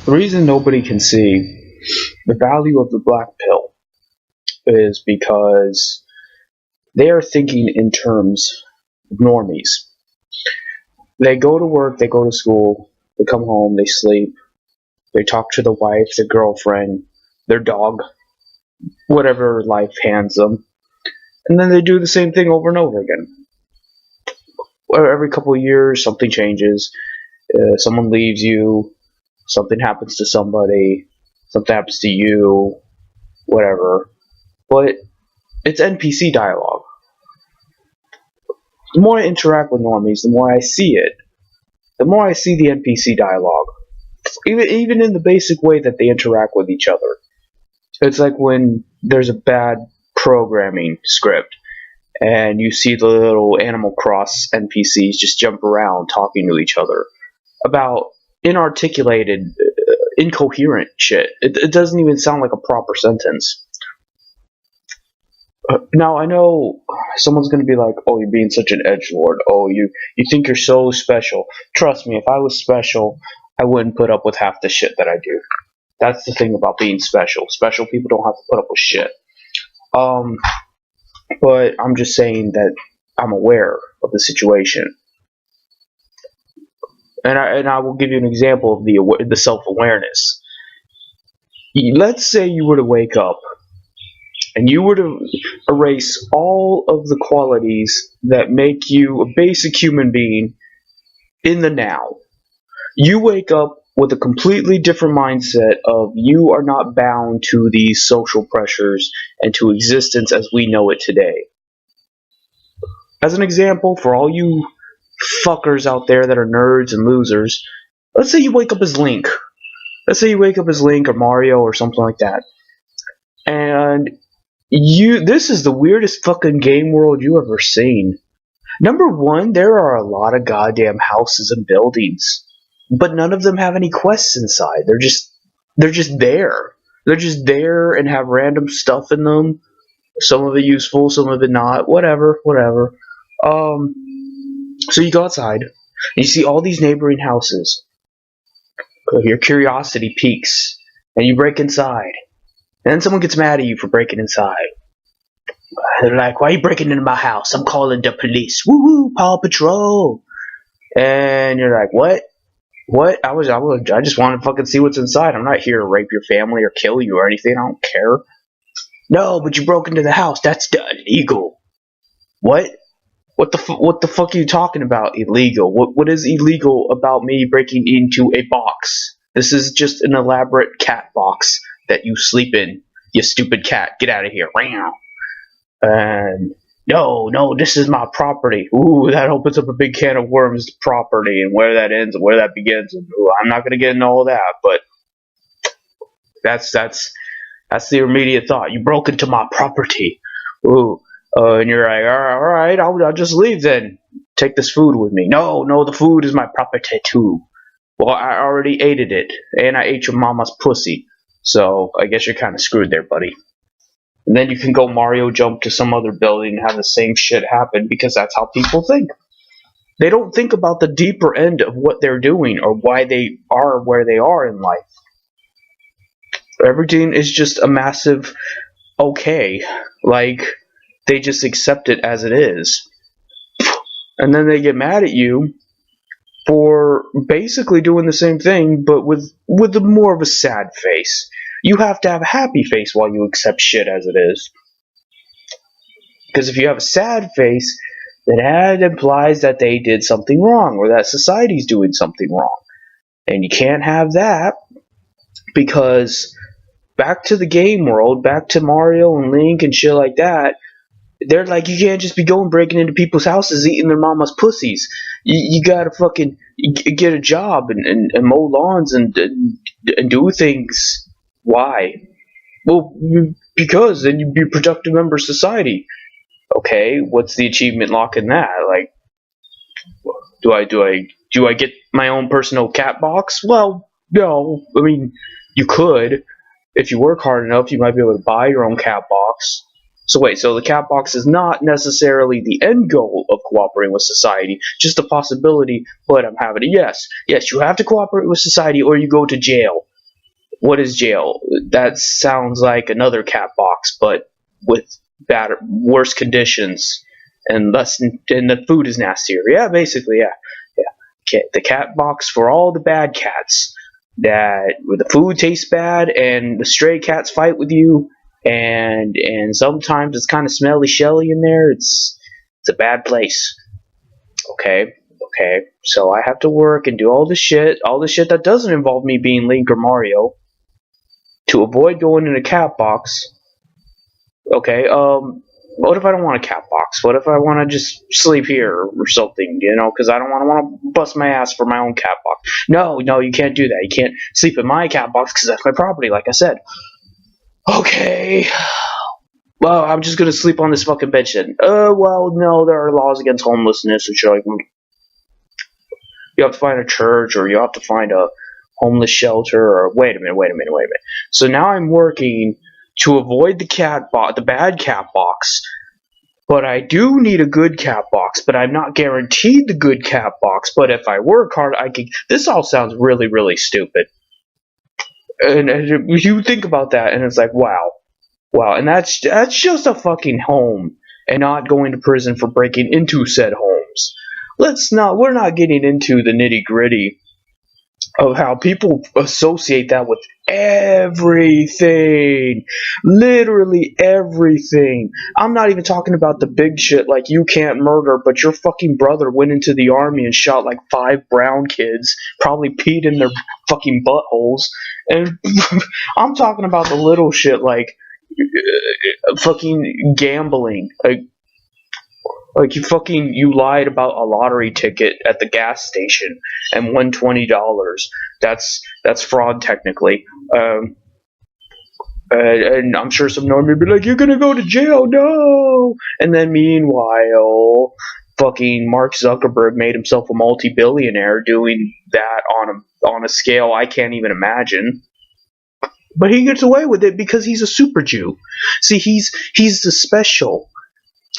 The reason nobody can see the value of the black pill is because they are thinking in terms of normies. They go to work, they go to school, they come home, they sleep, they talk to the wife, the girlfriend, their dog, whatever life hands them, and then they do the same thing over and over again. Every couple of years, something changes. Someone leaves you, something happens to somebody, something happens to you, whatever. But it's NPC dialogue. The more I interact with normies, the more I see it. The more I see the NPC dialogue. Even in the basic way that they interact with each other. It's like when there's a bad programming script and you see the little Animal Cross NPCs just jump around talking to each other about inarticulated, incoherent shit. It doesn't even sound like a proper sentence. Now, I know someone's going to be like, oh, you're being such an edgelord. Oh, you think you're so special. Trust me, if I was special, I wouldn't put up with half the shit that I do. That's the thing about being special. Special people don't have to put up with shit. But I'm just saying that I'm aware of the situation. And I will give you an example of the self-awareness. Let's say you were to wake up and you were to erase all of the qualities that make you a basic human being in the now. You wake up with a completely different mindset of you are not bound to these social pressures and to existence as we know it today. As an example, for all you fuckers out there that are nerds and losers, let's say you wake up as Link. Let's say you wake up as Link or Mario or something like that. And this is the weirdest fucking game world you ever seen. Number one, there are a lot of goddamn houses and buildings, but none of them have any quests inside. They're just there. They're just there and have random stuff in them. Some of it useful, some of it not. Whatever. So you go outside and you see all these neighboring houses. Your curiosity peaks, and you break inside. And then someone gets mad at you for breaking inside. They're like, why are you breaking into my house? I'm calling the police. Woo woo, Paw Patrol. And you're like, what? What? I just want to fucking see what's inside. I'm not here to rape your family or kill you or anything. I don't care. No, but you broke into the house. That's illegal. What? What the fuck are you talking about? Illegal? What is illegal about me breaking into a box? This is just an elaborate cat box that you sleep in. You stupid cat. Get out of here. And no, this is my property. Ooh, that opens up a big can of worms. Property and where that ends and where that begins. And, ooh, I'm not gonna get into all that, but that's the immediate thought. You broke into my property. Ooh. And you're like, all right, I'll just leave then. Take this food with me. No, the food is my property too. Well, I already ate it, and I ate your mama's pussy. So I guess you're kind of screwed there, buddy. And then you can go Mario jump to some other building and have the same shit happen because that's how people think. They don't think about the deeper end of what they're doing or why they are where they are in life. Everything is just a massive okay. Like, they just accept it as it is. And then they get mad at you for basically doing the same thing, but with more of a sad face. You have to have a happy face while you accept shit as it is. Because if you have a sad face, then that implies that they did something wrong, or that society's doing something wrong. And you can't have that, because back to the game world, back to Mario and Link and shit like that, they're like, you can't just be going breaking into people's houses eating their mama's pussies. You gotta fucking get a job and mow lawns and do things. Why? Well, because then you'd be a productive member of society. Okay, what's the achievement lock in that? Like, do I get my own personal cat box? Well, no. I mean, you could. If you work hard enough, you might be able to buy your own cat box. So wait, so the cat box is not necessarily the end goal of cooperating with society, just a possibility, but I'm having a yes. Yes, you have to cooperate with society or you go to jail. What is jail? That sounds like another cat box, but with worse conditions and less, and the food is nastier. Yeah, basically, yeah, yeah. The cat box for all the bad cats that where the food tastes bad and the stray cats fight with you, and sometimes it's kind of smelly shelly in there. It's a bad place. Okay. Okay, so I have to work and do all the shit that doesn't involve me being Link or Mario, to avoid going in a cat box. Okay, what if I don't want a cat box? What if I want to just sleep here or something, because I don't want to bust my ass for my own cat box. No, you can't do that. You can't sleep in my cat box because that's my property, like I said. Okay, well, I'm just going to sleep on this fucking bench then. Well, no, there are laws against homelessness and shit. You have to find a church, or you have to find a homeless shelter, or wait a minute. So now I'm working to avoid the bad cat box, but I do need a good cat box, but I'm not guaranteed the good cat box, but if I work hard, I can. This all sounds really, really stupid. And you think about that, and it's like, wow, and that's just a fucking home, and not going to prison for breaking into said homes. We're not getting into the nitty gritty of how people associate that with everything. Literally everything. I'm not even talking about the big shit like you can't murder, but your fucking brother went into the army and shot like 5 brown kids, probably peed in their fucking buttholes. And I'm talking about the little shit like fucking gambling. Like you lied about a lottery ticket at the gas station and won $20. That's fraud technically. And I'm sure some normie would be like, "You're gonna go to jail, no!" And then meanwhile, fucking Mark Zuckerberg made himself a multi-billionaire doing that on a scale I can't even imagine. But he gets away with it because he's a super Jew. See, he's the special.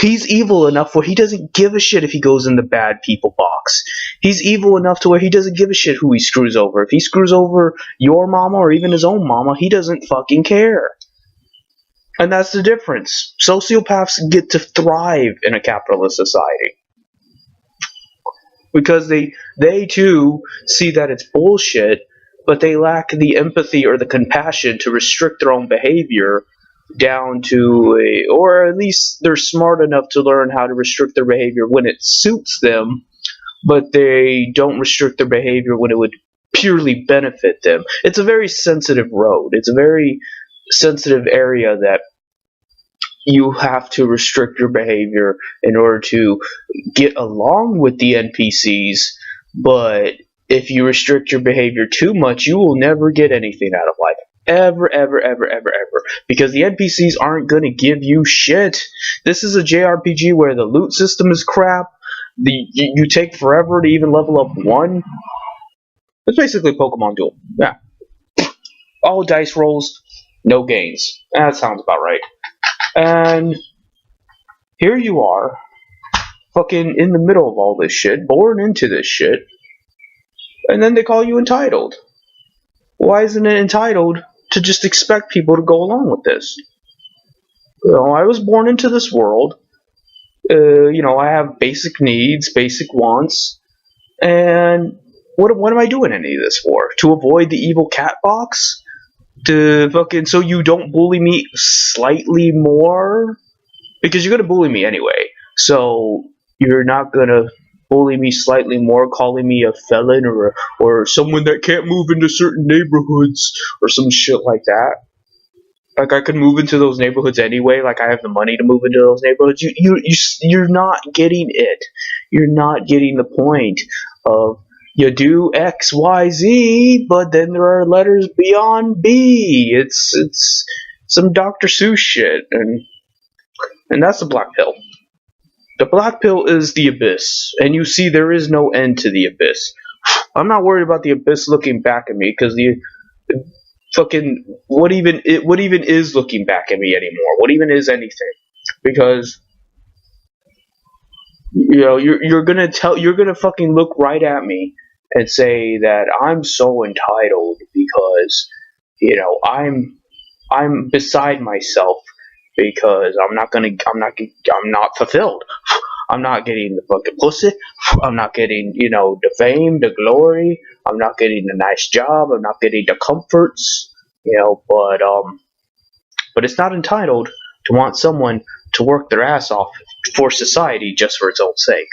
He's evil enough where he doesn't give a shit if he goes in the bad people box. He's evil enough to where he doesn't give a shit who he screws over. If he screws over your mama or even his own mama, he doesn't fucking care. And that's the difference. Sociopaths get to thrive in a capitalist society. Because they too see that it's bullshit, but they lack the empathy or the compassion to restrict their own behavior down to or at least they're smart enough to learn how to restrict their behavior when it suits them, but they don't restrict their behavior when it would purely benefit them. It's a very sensitive road. It's a very sensitive area that you have to restrict your behavior in order to get along with the NPCs, but if you restrict your behavior too much, you will never get anything out of life. Ever. Because the NPCs aren't going to give you shit. This is a JRPG where the loot system is crap. You take forever to even level up 1. It's basically Pokemon Duel. Yeah. All dice rolls, no gains. That sounds about right. And here you are, fucking in the middle of all this shit, born into this shit, and then they call you entitled. Why isn't it entitled to just expect people to go along with this? I was born into this world. I have basic needs, basic wants, and what am I doing any of this for? To avoid the evil cat box? To fucking so you don't bully me slightly more? Because you're gonna bully me anyway. So you're not gonna bully me slightly more, calling me a felon or someone that can't move into certain neighborhoods or some shit like that. Like I could move into those neighborhoods anyway. Like I have the money to move into those neighborhoods. You're not getting it. You're not getting the point of you do X, Y, Z, but then there are letters beyond B. It's some Dr. Seuss shit, and that's the black pill. The black pill is the abyss, and you see there is no end to the abyss. I'm not worried about the abyss looking back at me, because the fucking what even is looking back at me anymore? What even is anything? Because you're gonna fucking look right at me and say that I'm so entitled because You know, I'm beside myself because I'm not fulfilled. I'm not getting the fucking pussy. I'm not getting, the fame, the glory. I'm not getting the nice job. I'm not getting the comforts. But it's not entitled to want someone to work their ass off for society just for its own sake.